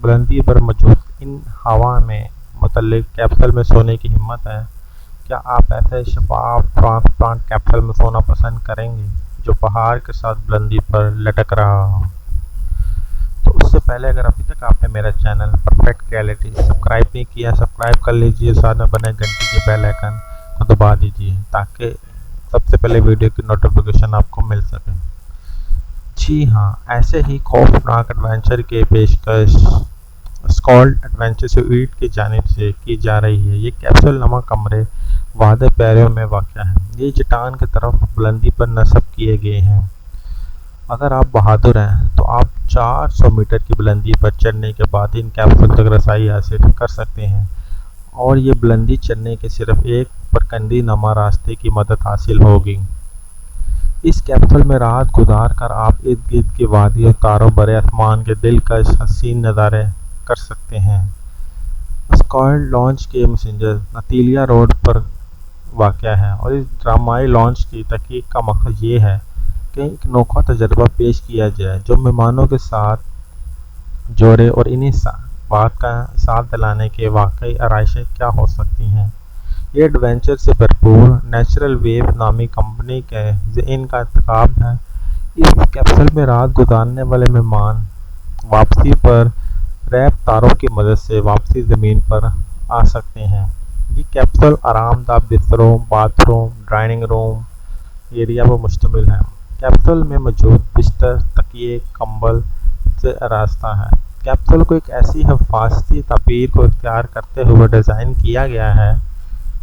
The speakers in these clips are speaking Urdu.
بلندی پر موجود ان ہوا میں متعلق کیپسول میں سونے کی ہمت ہے؟ کیا آپ ایسے شفاف ٹرانسپرانٹ کیپسول میں سونا پسند کریں گے جو پہاڑ کے ساتھ بلندی پر لٹک رہا ہو؟ تو اس سے پہلے اگر ابھی تک آپ نے میرا چینل پرفیکٹ ریئلٹی سبسکرائب نہیں کیا، سبسکرائب کر لیجئے، ساتھ میں بنے گھنٹی کے بیل آئکن کو دبا دیجئے تاکہ سب سے پہلے ویڈیو کی نوٹیفیکیشن آپ کو مل سکے۔ جی ہاں، ایسے ہی خوفناک ایڈونچر کے پیشکش اسکالڈ ایڈونچر سویٹ کی جانب سے کی جا رہی ہے۔ یہ کیپسول نما کمرے وادی پیرو میں واقع ہے۔ یہ چٹان کی طرف بلندی پر نصب کیے گئے ہیں۔ اگر آپ بہادر ہیں تو آپ 400 میٹر کی بلندی پر چڑھنے کے بعد ان کیپسول تک رسائی حاصل کر سکتے ہیں، اور یہ بلندی چڑھنے کے صرف ایک پرکندی نما راستے کی مدد حاصل ہوگی۔ اس کیپسول میں رات گزار کر آپ ارد گرد کی وادی اور تاروں بھرے آسمان کے دلکش حسین نظارے کر سکتے ہیں۔ اسکالڈ لانچ کے مسنجر نتیلیا روڈ پر واقع ہے، اور اس ڈرامائی لانچ کی تحقیق کا مقصد یہ ہے کہ ایک انوکھا تجربہ پیش کیا جائے جو مہمانوں کے ساتھ جوڑے اور انہیں بات کا ساتھ دلانے کے واقعی آرائشیں کیا ہو سکتی ہیں۔ یہ ایڈونچر سے بھرپور نیچرل ویو نامی کمپنی کے ذہن کا انتخاب ہے۔ اس کیپسول میں رات گزارنے والے مہمان واپسی پر ریپ تاروں کی مدد سے واپسی زمین پر آ سکتے ہیں۔ یہ کیپسول آرام دہ بستروں، bath room, drawing room area پر مشتمل ہے۔ کیپسول میں موجود بستر تکیے کمبل سے آراستہ ہے۔ کیپسول کو ایک ایسی حفاظتی تعبیر کو اختیار کرتے ہوئے ڈیزائن کیا گیا ہے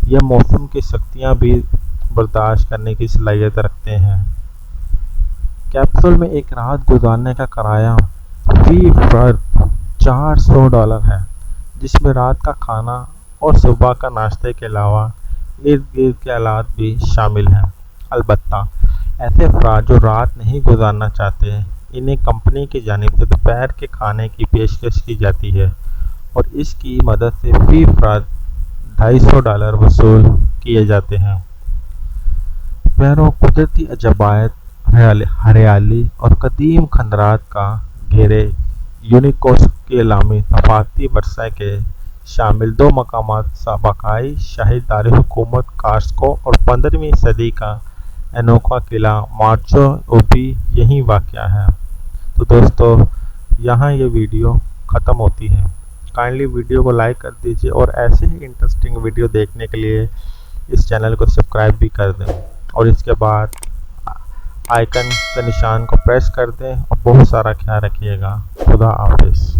یہ موسم کی سختیاں بھی برداشت کرنے کی صلاحیت رکھتے ہیں۔ کیپسول میں ایک رات گزارنے کا کرایہ فی فرد $400 ہے، جس میں رات کا کھانا اور صبح کا ناشتے کے علاوہ ارد گرد کے آلات بھی شامل ہیں۔ البتہ ایسے افراد جو رات نہیں گزارنا چاہتے انہیں کمپنی کی جانب سے دوپہر کے کھانے کی پیشکش کی جاتی ہے، اور اس کی مدد سے فی فرد $250 وصول کیے جاتے ہیں۔ پیرو قدرتی عجائب، ہریالی اور قدیم کھنڈرات کا گھیرے یونیسکو کے عالمی ثقافتی ورثے کے شامل 2 مقامات سابقائی شاہی دارالحکومت کاسکو اور 15ویں صدی کا انوکھا قلعہ مارچو اوبی یہیں واقع ہے۔ تو دوستو، یہاں یہ ویڈیو ختم ہوتی ہے۔ کائنڈلی ویڈیو کو لائک کر دیجئے، اور ایسے ہی انٹرسٹنگ ویڈیو دیکھنے کے لیے اس چینل کو سبسکرائب بھی کر دیں، اور اس کے بعد آئیکن کے نشان کو پریس کر دیں، اور بہت سارا خیال رکھیے گا۔ خدا حافظ۔